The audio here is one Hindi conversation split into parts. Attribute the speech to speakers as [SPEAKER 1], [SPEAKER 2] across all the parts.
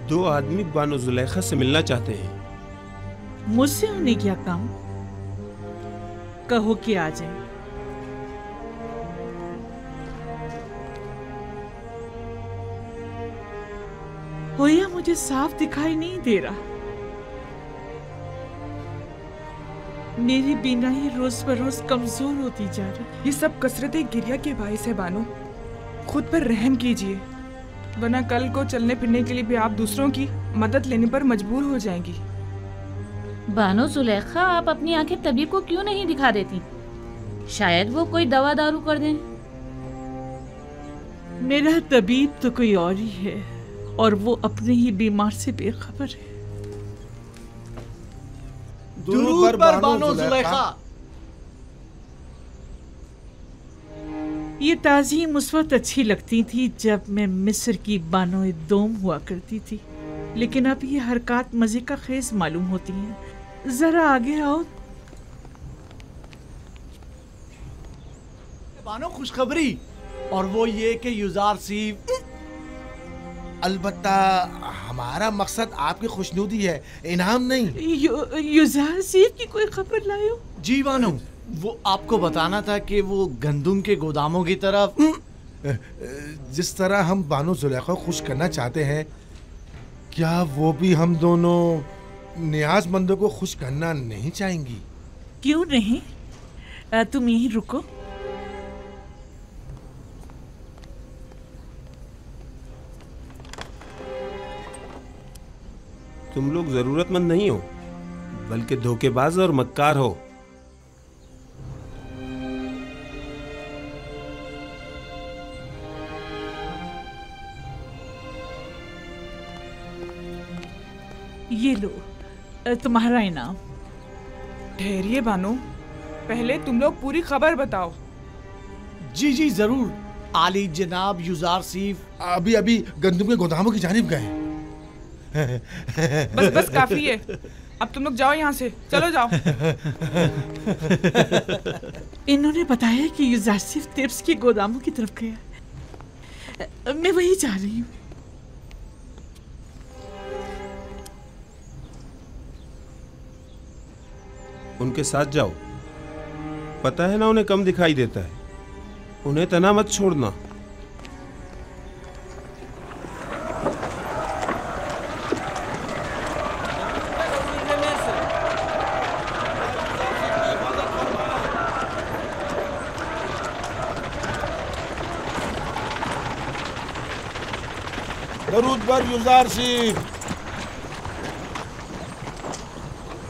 [SPEAKER 1] दो आदमी बानो जुलेखा से मिलना चाहते हैं।
[SPEAKER 2] मुझसे उन्हें क्या काम? कहो कि आ जाए। होया मुझे साफ दिखाई नहीं दे रहा। मेरी बीनाई रोज बरोज कमजोर होती जा रही।
[SPEAKER 3] ये सब कसरत गिरिया के बायस है बानो। खुद पर रहम कीजिए, वरना कल को चलने फिरने के लिए भी आप दूसरों की मदद लेने पर मजबूर हो जाएंगी।
[SPEAKER 4] बानो जुलेखा, आप अपनी आंखें तबीब को क्यों नहीं दिखा देती? शायद वो कोई दवा दारू कर दें।
[SPEAKER 2] मेरा तबीब तो कोई और ही है और वो अपने ही बीमार से बेखबर है।
[SPEAKER 5] दुरूद पर बानो जुलेखा।
[SPEAKER 2] ये ताज़ीम उस वक्त अच्छी लगती थी जब मैं मिस्र की बानो दोम हुआ करती थी, लेकिन अब ये हरकत मजे का खेज मालूम होती हैं। जरा आगे आओ।
[SPEAKER 5] बानो खुशखबरी, और वो ये कि युजार सीफ।
[SPEAKER 6] अलबत्ता हमारा मकसद आपकी खुशनुदी है, इनाम नहीं।
[SPEAKER 2] युजार सीफ की कोई खबर लाए हो?
[SPEAKER 5] जी बानो, वो आपको बताना था कि वो गंदुम के गोदामों की तरफ।
[SPEAKER 6] जिस तरह हम बानो जुलेखा को खुश करना चाहते हैं, क्या वो भी हम दोनों नियाजमंदों को खुश करना नहीं चाहेंगी?
[SPEAKER 2] क्यों नहीं? तुम यहीं रुको।
[SPEAKER 1] तुम लोग जरूरतमंद नहीं हो, बल्कि धोखेबाज और मक्कार हो।
[SPEAKER 2] ये लो तुम्हारा इनाम।
[SPEAKER 3] ठहरिए बानो, पहले तुम लोग पूरी खबर बताओ।
[SPEAKER 5] जी जी जरूर। आली जनाब युजार सीफ
[SPEAKER 6] अभी अभी गंदुम के गोदामों की जानिब गए।
[SPEAKER 3] बस बस काफी है, अब तुम लोग जाओ यहाँ से, चलो जाओ।
[SPEAKER 2] इन्होंने बताया कि युजार सीफ तिब्स के गोदामों की तरफ गया। मैं वही जा रही हूँ।
[SPEAKER 1] उनके साथ जाओ। पता है ना उन्हें कम दिखाई देता है। उन्हें तना मत छोड़ना।
[SPEAKER 6] दरूद पर युजार सीफ।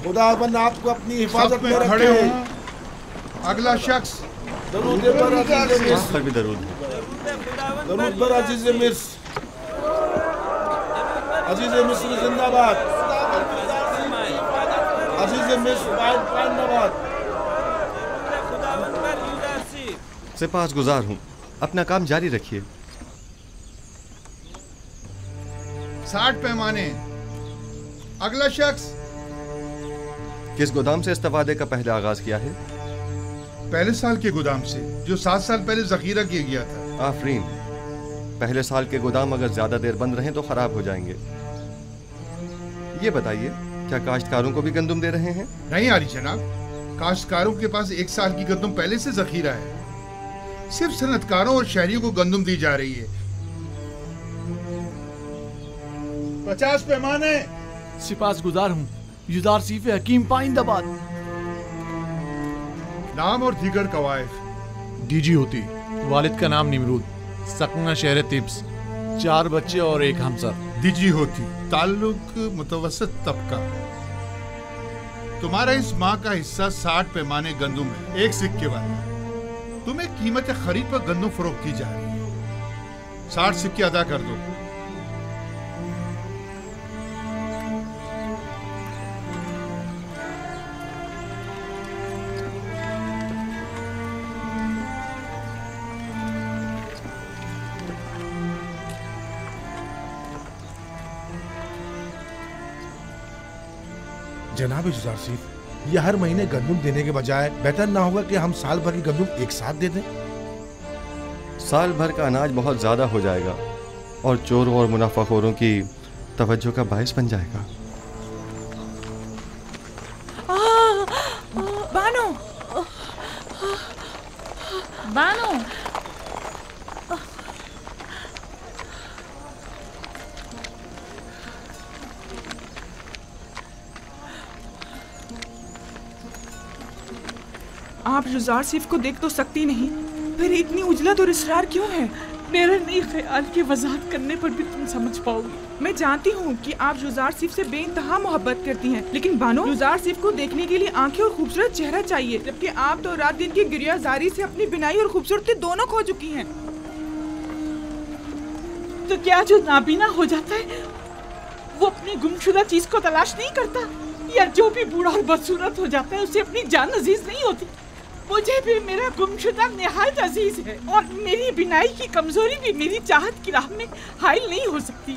[SPEAKER 6] खुदाबंद आपको अपनी हिफाजत में
[SPEAKER 7] खड़े
[SPEAKER 6] रखे।
[SPEAKER 7] हो। अगला शख्स।
[SPEAKER 6] दरूद पर अजीज मिस्र।
[SPEAKER 8] पर भी दरूद।
[SPEAKER 6] दरूद पर अजीज मिस्र। अजीज मिस्र जिंदाबाद। अजीज मिस्र जिंदाबाद।
[SPEAKER 8] सिपाहगुजार हूँ, अपना काम जारी रखिए।
[SPEAKER 7] 60 पैमाने। अगला शख्स।
[SPEAKER 8] किस गोदाम से इस्तेफादे का पहले आगाज किया है?
[SPEAKER 7] पहले साल के गोदाम से, जो 7 साल पहले जखीरा किया गया था।
[SPEAKER 8] आफरीन। पहले साल के गोदाम अगर ज्यादा देर बंद रहें तो खराब हो जाएंगे। ये बताइए, क्या काश्तकारों को भी गंदुम दे रहे हैं?
[SPEAKER 7] नहीं आली जनाब, काश्तकारों के पास 1 साल की गंदुम पहले से जखीरा है। सिर्फ सनतकारों और शहरियों को गंदुम दी जा रही है। 50 पैमाने।
[SPEAKER 5] सिपाहगुजार हूँ, युजार सीफ हकीम पाइंदाबाद।
[SPEAKER 7] नाम और दीगर कवायद।
[SPEAKER 9] डीजी होती, वालिद का नाम निमरूद, सकना शहर तिब्स, 4 बच्चे और 1 हमसर।
[SPEAKER 7] डीजी होती, ताल्लुक मुतवसत तबका। तुम्हारा इस माह का हिस्सा 60 पैमाने गंदुम है, 1 सिक्के वाला। तुम्हें कीमत खरीद पर गंदुम फरोख्त की जा रही है। 60 सिक्के अदा कर दो।
[SPEAKER 6] जनाब युजार सीफ, ये हर महीने गंदुम देने के बजाय बेहतर ना होगा कि हम साल भर की गंदुम एक साथ दे दें?
[SPEAKER 8] साल भर का अनाज बहुत ज्यादा हो जाएगा और चोरों और मुनाफाखोरों की तवज्जो का बायस बन जाएगा।
[SPEAKER 3] बानो,
[SPEAKER 4] बानो,
[SPEAKER 3] आप जुजार सिर्फ को देख तो सकती नहीं, फिर इतनी उजलत और इसरार क्यों है?
[SPEAKER 2] मेरा नहीं ख्याल कि वजाहत करने पर भी तुम समझ पाओगी।
[SPEAKER 3] मैं जानती हूँ कि आप जुजार सिर्फ से बेइंतहा मोहब्बत करती हैं, लेकिन बानो, जुजार सिर्फ को देखने के लिए आंखें और खूबसूरत चेहरा चाहिए, जबकि आप तो रात दिन की गिरियाजारी से अपनी बिनाई और खूबसूरती दोनों खो चुकी हैं।
[SPEAKER 2] तो क्या जो नाबीना हो जाता है वो अपनी गुमशुदा चीज को तलाश नहीं करता? या जो भी बूढ़ा और बदसूरत हो जाता है उसे अपनी जान अजीज नहीं होती? मुझे भी मेरा गुमशुदा निहायत अजीज है, और मेरी बिनाई की कमजोरी भी मेरी चाहत की राह में हाइल नहीं हो सकती।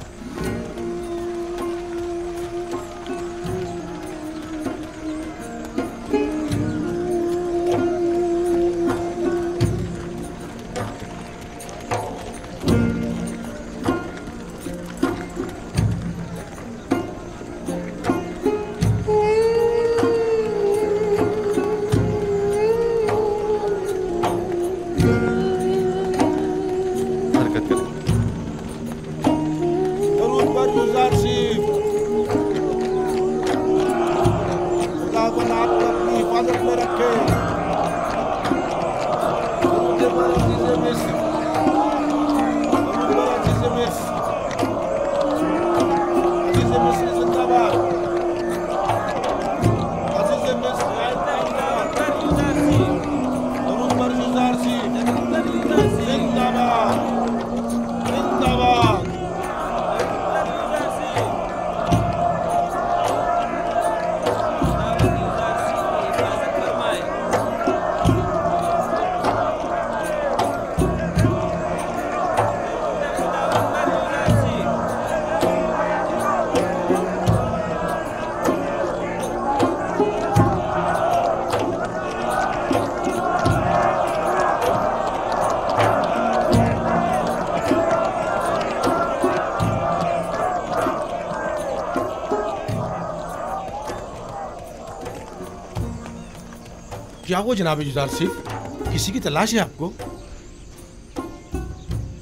[SPEAKER 6] क्या वो जनाब जुजार सिर्फ किसी की तलाश है आपको?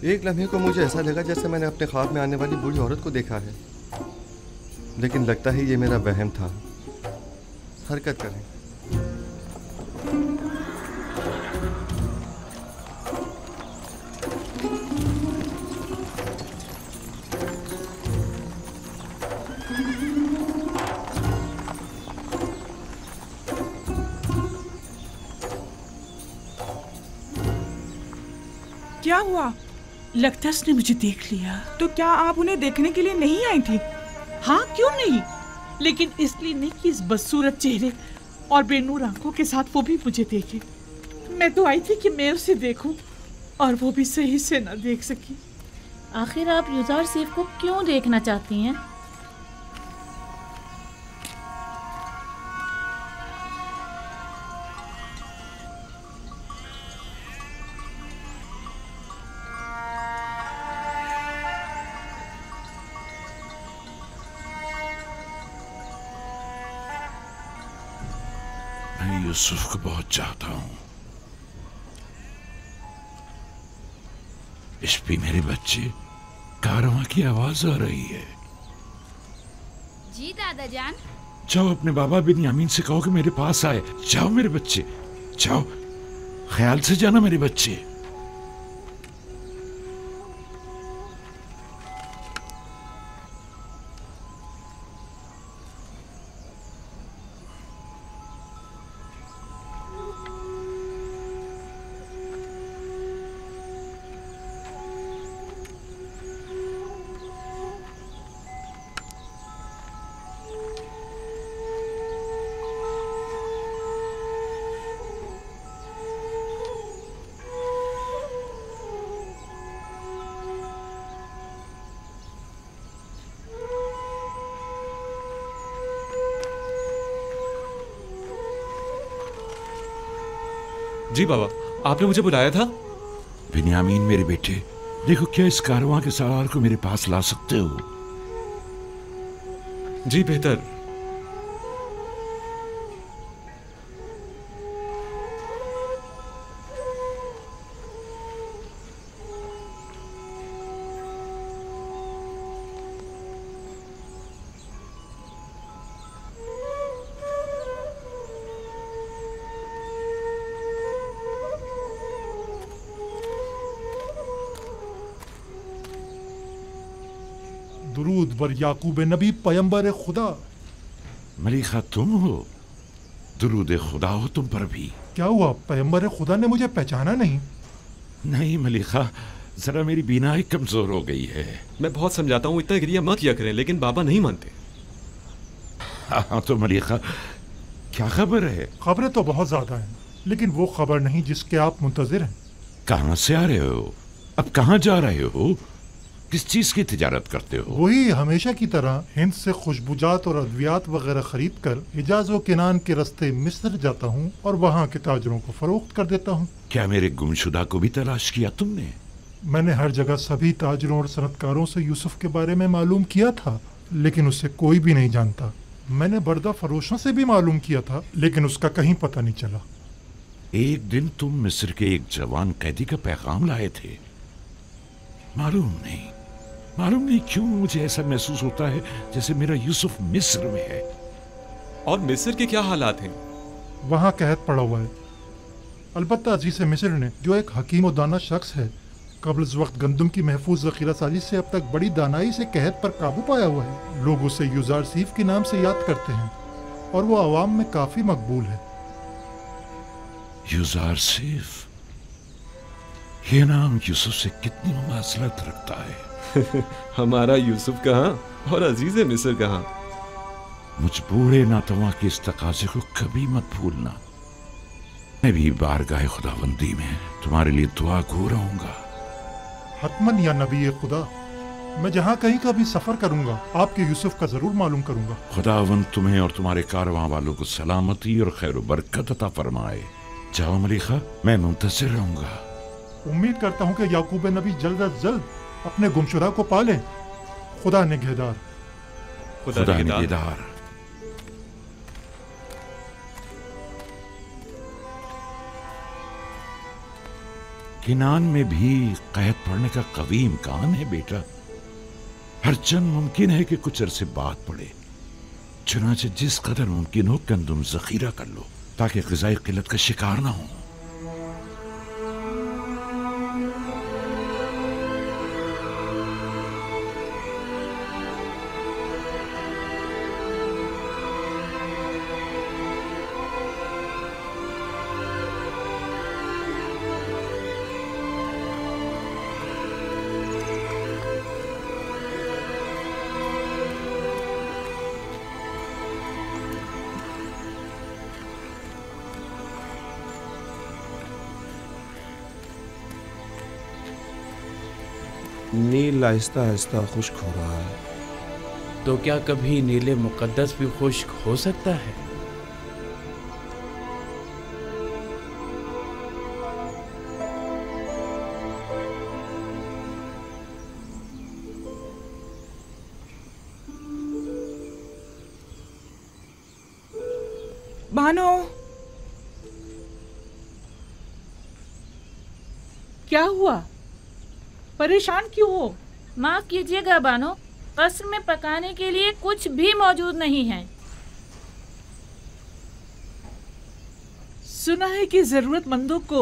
[SPEAKER 8] एक लम्हे को मुझे ऐसा लगा जैसे मैंने अपने ख्वाब में आने वाली बूढ़ी औरत को देखा है, लेकिन लगता है ये मेरा वहम था। हरकत करें।
[SPEAKER 3] क्या हुआ?
[SPEAKER 2] लगता है उसने मुझे देख लिया।
[SPEAKER 3] तो क्या आप उन्हें देखने के लिए नहीं आई थी?
[SPEAKER 2] हाँ, क्यों नहीं, लेकिन इसलिए नहीं कि इस बदसूरत चेहरे और बेनूर आंखों के साथ वो भी मुझे देखे। मैं तो आई थी कि मैं उसे देखूं, और वो भी सही से ना देख सकी।
[SPEAKER 4] आखिर आप जुजार सिर्फ को क्यों देखना चाहती हैं?
[SPEAKER 10] मैं यूसुफ को बहुत चाहता हूँ। इस पे मेरे बच्चे, कारवां की आवाज आ रही है।
[SPEAKER 11] जी दादा जान।
[SPEAKER 10] जाओ अपने बाबा बिन्यामीन से कहो कि मेरे पास आए। जाओ मेरे बच्चे, जाओ, ख्याल से जाना मेरे बच्चे।
[SPEAKER 12] जी बाबा, आपने मुझे बुलाया था?
[SPEAKER 10] बिन्यामीन मेरे बेटे, देखो क्या इस कारवां के सवार को मेरे पास ला सकते हो?
[SPEAKER 12] जी बेहतर।
[SPEAKER 11] दुरूद बर याकूब नबी पैगंबर खुदा।
[SPEAKER 10] मलिका तुम हो? दुरूद खुदा हो तुम पर भी।
[SPEAKER 11] क्या हुआ, पैगंबर खुदा ने मुझे पहचाना नहीं?
[SPEAKER 10] नहीं मलिका, जरा मेरी बीनाई कमजोर हो गई है।
[SPEAKER 12] मैं बहुत समझाता हूँ इतना गिरिया मत किया करें, लेकिन बाबा नहीं मानते।
[SPEAKER 10] हाँ तो मलिका क्या खबर है?
[SPEAKER 11] खबरें तो बहुत ज्यादा हैं, लेकिन वो खबर नहीं जिसके आप मुंतजिर हैं।
[SPEAKER 10] कहाँ से आ रहे हो? अब कहाँ जा रहे हो? किस चीज की तिजारत करते हो?
[SPEAKER 11] वही हमेशा की तरह हिंद से खुशबूजात और अद्वियात वगैरह खरीद कर हिजाज व किनान के रास्ते मिस्र जाता हूँ और वहाँ के ताजरों को फरोख्त कर देता हूँ।
[SPEAKER 10] क्या मेरे गुमशुदा को भी तलाश किया तुमने?
[SPEAKER 11] मैंने हर जगह सभी ताजरों और सनतकारों से यूसुफ के बारे में मालूम किया था, लेकिन उसे कोई भी नहीं जानता। मैंने बर्दा फरोशों से भी मालूम किया था, लेकिन उसका कहीं पता नहीं चला।
[SPEAKER 10] एक दिन तुम मिस्र के एक जवान कैदी का पैगाम लाए थे। मालूम नहीं क्यों मुझे ऐसा महसूस होता है जैसे मेरा यूसुफ मिस्र में है।
[SPEAKER 12] और मिस्र के क्या हालात हैं?
[SPEAKER 11] वहाँ कहत पड़ा हुआ है। अलबत्ता अजीज मिस्र ने, जो एक हकीम और दाना शख्स है, कब्ल वक्त गंदम की महफूज जखीरा साजी से अब तक बड़ी दानाई से कहत पर काबू पाया हुआ है। लोग उसे युजार सीफ के नाम से याद करते हैं और वो आवाम में काफी मकबूल है।
[SPEAKER 10] युजार सीफ, ये नाम यूसुफ से कितनी मुमासलत रखता है।
[SPEAKER 12] हमारा यूसुफ कहाँ और अजीज मिस्र कहाँ।
[SPEAKER 10] मुझ बूढ़े नातवा के इस तकाजे को कभी मत भूलना। मैं भी बारगाह खुदाबंदी में तुम्हारे लिए दुआ गो रहूंगा।
[SPEAKER 11] हतमन या नबी खुदा, मैं जहाँ कहीं का भी सफर करूंगा आपके यूसुफ का जरूर मालूम करूंगा।
[SPEAKER 10] खुदावंद तुम्हें और तुम्हारे कारवां वालों को सलामती और खैर बरकत अता फरमाए। जाओ मलिका, मैं मुंतज़िर रहूंगा।
[SPEAKER 11] उम्मीद करता हूँ कि याकूब नबी जल्द अज जल्द अपने गुमशुदा को पाले। खुदा निगहदार।
[SPEAKER 10] खुदा निगहदार। किनान में भी कैद पड़ने का कवी इम्कान है बेटा। हर चंद मुमकिन है कि कुछ अरसे बाद पड़े। चुनाचे जिस कदर मुमकिन हो गंदुम जखीरा कर लो ताकि ग़िज़ाई किल्लत का शिकार ना हो।
[SPEAKER 1] नील आहिस्ता आहिस्ता खुश्क हो रहा है।
[SPEAKER 13] तो क्या कभी नीले मुकद्दस भी खुश्क हो सकता है?
[SPEAKER 3] बानो,
[SPEAKER 2] क्या हुआ? परेशान क्यों हो?
[SPEAKER 4] माफ कीजिएगा बानो, कस्र में पकाने के लिए कुछ भी मौजूद नहीं है।
[SPEAKER 2] सुना है कि जरूरतमंदों को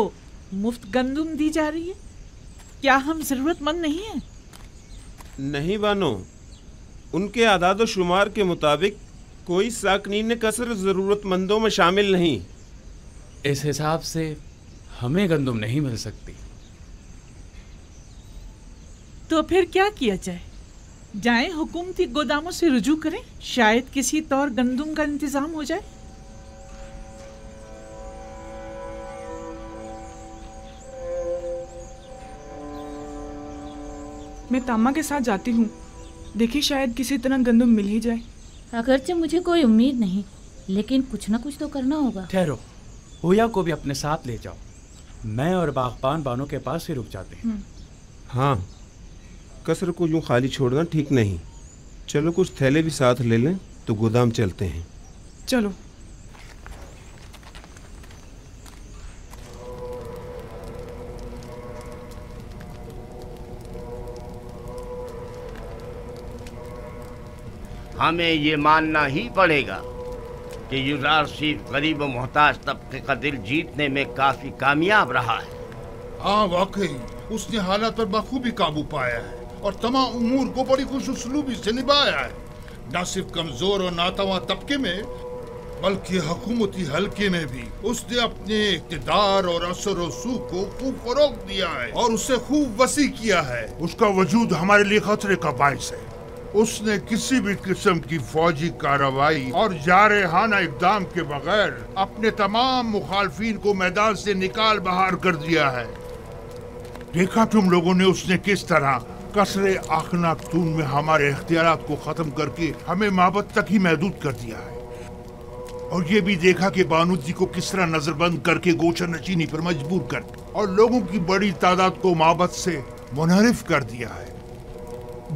[SPEAKER 2] मुफ्त गंदुम दी जा रही है। क्या हम जरूरतमंद नहीं हैं?
[SPEAKER 1] नहीं बानो, उनके आदाद व शुमार के मुताबिक कोई साकनीन कसर जरूरतमंदों में शामिल नहीं।
[SPEAKER 13] इस हिसाब से हमें गंदुम नहीं मिल सकती।
[SPEAKER 2] तो फिर क्या किया जाए? जाएं हुकूमती गोदामों से रुजू करें, शायद किसी तौर गंदुम का इंतजाम हो जाए।
[SPEAKER 3] मैं तामा के साथ जाती हूँ, देखिए शायद किसी तरह गंदुम मिल ही जाए।
[SPEAKER 4] अगरचे मुझे कोई उम्मीद नहीं, लेकिन कुछ ना कुछ तो करना होगा।
[SPEAKER 13] ठहरो, होया को भी अपने साथ ले जाओ। मैं और बागबान बानों के पास ही रुक जाते हैं।
[SPEAKER 1] हाँ, कसर को यूं खाली छोड़ना ठीक नहीं। चलो कुछ थैले भी साथ ले लें तो गोदाम चलते हैं।
[SPEAKER 3] चलो।
[SPEAKER 14] हमें ये मानना ही पड़ेगा कि युज़ारसीफ गरीब और मोहताज तबके का दिल जीतने में काफी कामयाब रहा है।
[SPEAKER 7] हाँ वाकई उसने हालात पर बखूबी काबू पाया है और तमाम उमूर को बड़ी खुशउस्लूबी से निभाया है। न सिर्फ कमजोर और नातवा तबके में बल्कि हुकूमती हल्के में भी उसने अपने इक़्तिदार और असर और सूख को खूब फरोग दिया है और उसे खूब वसी किया है। उसका वजूद हमारे लिए खतरे का बाइस है। उसने किसी भी किस्म की फौजी कार्रवाई और जारहाना इक़दाम के बगैर अपने तमाम मुखालफीन को मैदान से निकाल बाहर कर दिया है। देखा तुम लोगों ने उसने किस तरह कसरे आखनातून में हमारे इख्तियारात को खत्म करके हमें माबद तक ही महदूद कर दिया है। और ये भी देखा कि बानूजी को किस तरह नजरबंद करके गोशा नशीनी पर मजबूर कर और लोगों की बड़ी तादाद को माबद से मुनहरिफ कर दिया है।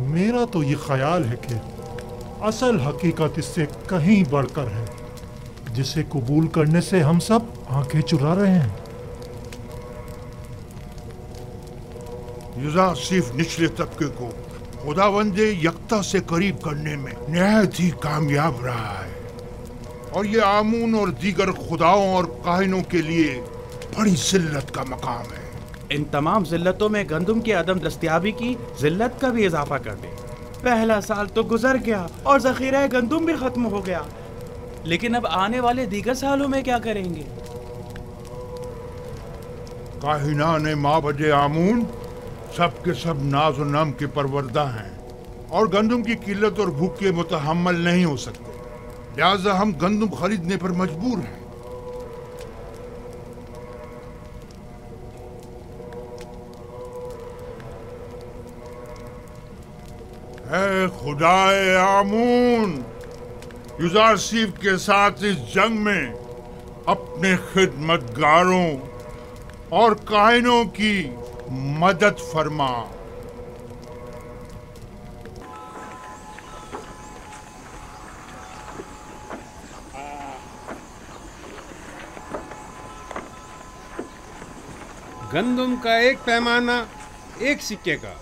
[SPEAKER 11] मेरा तो ये ख्याल है कि असल हकीकत इससे कहीं बढ़कर है, जिसे कबूल करने से हम सब आंखें चुरा रहे हैं।
[SPEAKER 7] युज़ारसीफ निचले तबके को खुदावंदे यकता से करीब करने में निहायत ही कामयाब रहा है और ये आमून और दीगर खुदाओं और काहिनों के लिए बड़ी जिल्लत का मकाम है।
[SPEAKER 13] इन तमाम जिल्लतों में गंदम की अदम दस्तयाबी की जिल्लत का भी इजाफा कर दे। पहला साल तो गुजर गया और जखीरा गंदम भी खत्म हो गया, लेकिन अब आने वाले दीगर सालों में क्या करेंगे?
[SPEAKER 7] काहिनान माबद आमून सब के सब नाज और नम के परवरदा हैं और गंदम की किल्लत और भूख के मुतहम्मल नहीं हो सकते, लिहाजा हम गंदम खरीदने पर मजबूर हैं। ऐ खुदाए आमून, युज़ारसीफ के साथ इस जंग में अपने खिदमतगारों और काहिनों की मदद फरमा।
[SPEAKER 15] गंदम का एक पैमाना 1 सिक्के का।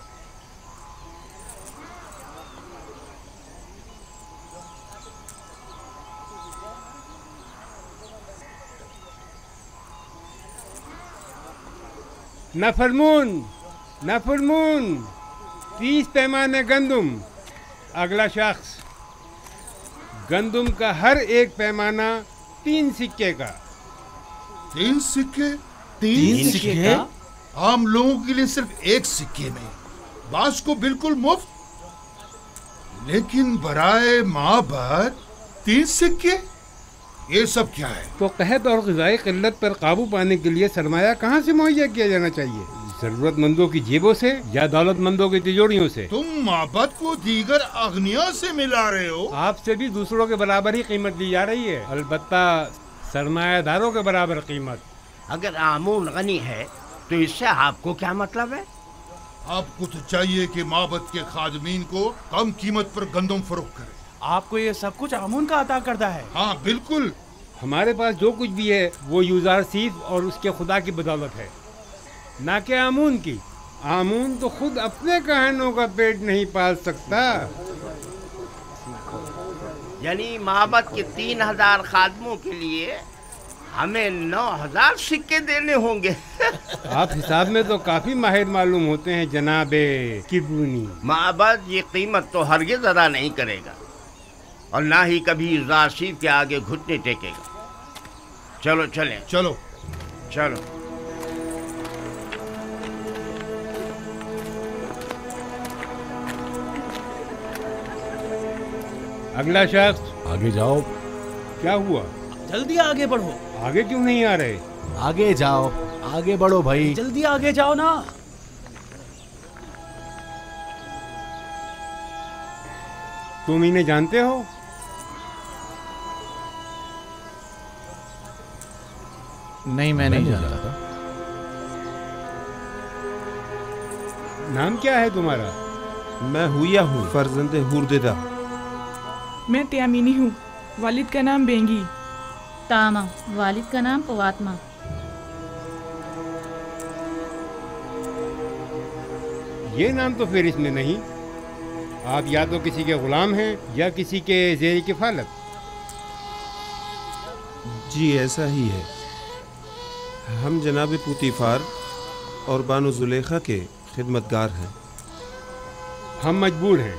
[SPEAKER 15] नफरमून 30 पैमाने गंदम। अगला शख्स, गंदम का हर एक पैमाना 3 सिक्के का।
[SPEAKER 7] 3 सिक्के?
[SPEAKER 5] 3 सिक्के?
[SPEAKER 7] आम लोगों के लिए सिर्फ 1 सिक्के में, बास को बिल्कुल मुफ्त, लेकिन बराए माबद 3 सिक्के? ये सब क्या है?
[SPEAKER 15] तो कहत और ग़िज़ाई क़िल्लत पर काबू पाने के लिए सरमाया कहाँ से मुहैया किया जाना चाहिए? जरूरतमंदों की जेबों से या दौलतमंदों की तिजोरियों से?
[SPEAKER 7] तुम माबद को दीगर अगनिया से मिला रहे हो।
[SPEAKER 15] आपसे भी दूसरों के बराबर ही कीमत ली जा रही है, अलबत्ता सरमायादारों के बराबर कीमत।
[SPEAKER 14] अगर आमून गनी है तो इससे आपको क्या मतलब है?
[SPEAKER 7] आपको तो चाहिए कि माबद के खादमीन को कम कीमत पर गंदम फरोख्त करें।
[SPEAKER 13] आपको ये सब कुछ आमून का अता करता है?
[SPEAKER 7] हाँ बिल्कुल।
[SPEAKER 15] हमारे पास जो कुछ भी है वो युज़ारसीफ और उसके खुदा की बदौलत है, ना कि आमून की। आमून तो खुद अपने काहिनों का पेट नहीं पाल सकता।
[SPEAKER 14] यानी माबद के 3000 खादमों के लिए हमें 9000 सिक्के देने होंगे।
[SPEAKER 15] आप हिसाब में तो काफी माहिर मालूम होते हैं जनाबे किबरूनी।
[SPEAKER 14] माबद ये कीमत तो हरगिज़ अदा नहीं करेगा और ना ही कभी युज़ारसीफ के आगे घुटने टेकेगा। चलो चलें।
[SPEAKER 7] चलो
[SPEAKER 14] चलो।
[SPEAKER 15] अगला शख्स।
[SPEAKER 9] आगे जाओ।
[SPEAKER 15] क्या हुआ?
[SPEAKER 13] जल्दी आगे बढ़ो।
[SPEAKER 15] आगे क्यों नहीं आ रहे?
[SPEAKER 5] आगे जाओ, आगे बढ़ो भाई।
[SPEAKER 13] जल्दी आगे जाओ ना।
[SPEAKER 15] तुम इन्हें जानते हो?
[SPEAKER 5] नहीं, मैं नहीं जानता।
[SPEAKER 15] नाम क्या है तुम्हारा?
[SPEAKER 1] मैं हुआ हूँ, फर्जंदे हुरदेदा।
[SPEAKER 3] मैं त्यामिनी हूँ। वालिद का नाम बेंगी।
[SPEAKER 4] तामा, वालिद का नाम पवात्मा।
[SPEAKER 15] ये नाम तो फिर इसमें नहीं। आप या तो किसी के गुलाम हैं या किसी के ज़ेर किफालत।
[SPEAKER 1] जी ऐसा ही है। हम जनाब पुतीफार और बानो जुलेखा के खिदमतगार हैं।
[SPEAKER 15] हम मजबूर हैं।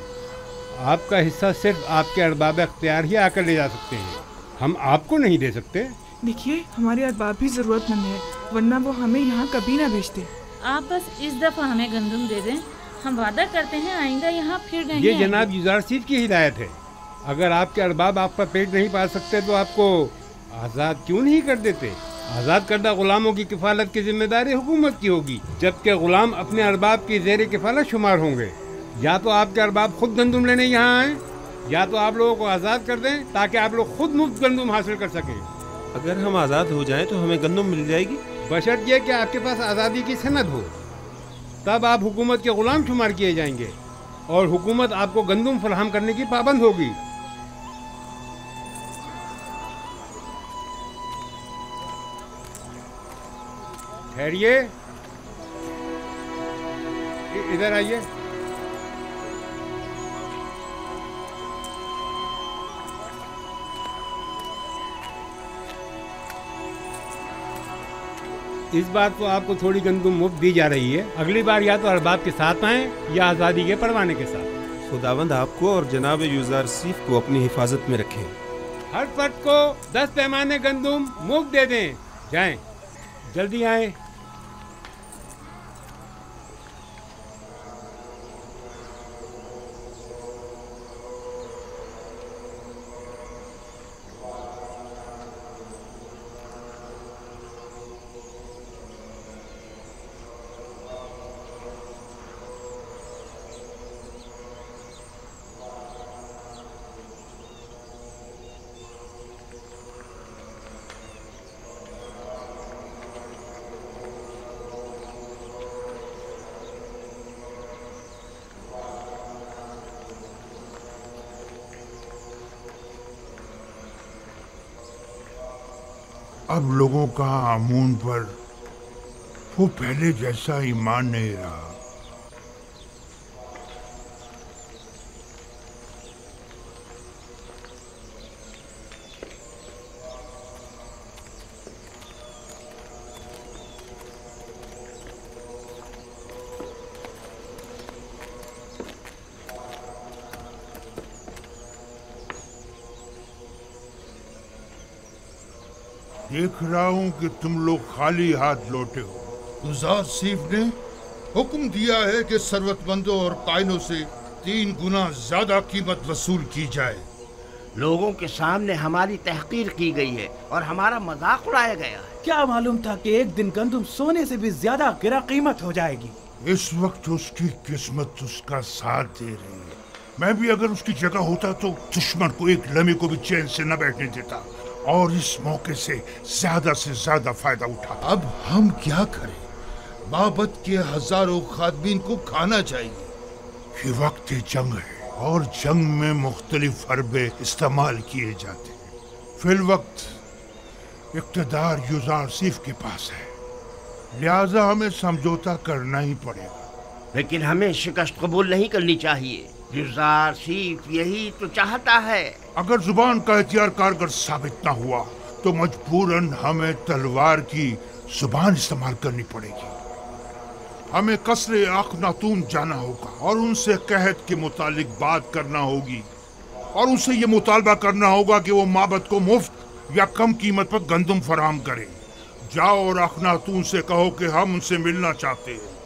[SPEAKER 15] आपका हिस्सा सिर्फ आपके अरबाब अख्तियार ही आकर ले जा सकते हैं। हम आपको नहीं दे सकते।
[SPEAKER 3] देखिए, हमारे अरबाब भी जरूरतमंद है, वरना वो हमें यहाँ कभी ना भेजते।
[SPEAKER 4] आप बस इस दफा हमें गंदम दे दें, हम वादा करते हैं आइंदा यहाँ फिर नहीं
[SPEAKER 15] ये
[SPEAKER 4] आएंगे।
[SPEAKER 15] जनाब युज़ारसीफ की हिदायत है। अगर आपके अरबाब आपका पेट नहीं पाल सकते तो आपको आज़ाद क्यों नहीं कर देते? आज़ाद करदा गुलामों की किफालत की जिम्मेदारी हुकूमत की होगी, जबकि गुलाम अपने अरबाब की ज़ेर किफालत शुमार होंगे। या तो आपके अरबाब खुद गंदम लेने यहाँ आए, या तो आप लोगों को आज़ाद कर दें ताकि आप लोग खुद मुफ्त गंदम हासिल कर सकें।
[SPEAKER 1] अगर हम आज़ाद हो जाएं तो हमें गंदम मिल जाएगी,
[SPEAKER 15] बशर्त यह कि आपके पास आज़ादी की सनद हो। तब आप हुकूमत के गुलाम शुमार किए जाएंगे और हुकूमत आपको गंदम फराहम करने की पाबंद होगी। ठहरिए, इधर आइए। इस बार तो आपको थोड़ी गंदम मुफ्त दी जा रही है। अगली बार या तो अरबाब के साथ आएं या आज़ादी के परवाने के साथ।
[SPEAKER 1] खुदावंद आपको और जनाब युज़ारसीफ को अपनी हिफाजत में रखें।
[SPEAKER 15] हर फर्द को 10 पैमाने गंदम मुफ्त दे दें। जाएं, जल्दी आएं।
[SPEAKER 7] अब लोगों का आमून पर वो पहले जैसा ईमान नहीं रहा। देख रहा हूं कि तुम लोग खाली हाथ लौटे हो। युज़ारसीफ ने हुक्म दिया है कि सरवतमंदों और कायनों से 3 गुना ज्यादा कीमत वसूल की जाए।
[SPEAKER 14] लोगों के सामने हमारी तहकीर की गई है और हमारा मजाक उड़ाया गया है।
[SPEAKER 13] क्या मालूम था कि एक दिन गंदम सोने से भी ज्यादा गिरा कीमत हो जाएगी।
[SPEAKER 7] इस वक्त उसकी किस्मत उसका साथ दे रही है। मैं भी अगर उसकी जगह होता तो दुश्मन को एक लम्हे को भी चैन से न बैठने देता और इस मौके से ज्यादा फायदा उठा। अब हम क्या करें? बाबत के हजारों खादमीन को खाना चाहिए। ये वक्त जंग है और जंग में मुख्तलिफ हरबे इस्तेमाल किए जाते हैं। फिल वक्त इक़्तिदार युज़ारसीफ के पास है, लिहाजा हमें समझौता करना ही पड़ेगा।
[SPEAKER 14] लेकिन हमें शिकस्त कबूल नहीं करनी चाहिए। युज़ारसीफ यही तो चाहता है।
[SPEAKER 7] अगर जुबान का हथियार कारगर साबित न हुआ तो मजबूरन हमें तलवार की जुबान इस्तेमाल करनी पड़ेगी। हमें कसरे अखनातून जाना होगा और उनसे कहत के मुतालिक बात करना होगी और उनसे ये मुतालबा करना होगा कि वो माबद को मुफ्त या कम कीमत पर गंदम फराहम करे। जाओ और अखनातून से कहो कि हम उनसे मिलना चाहते हैं।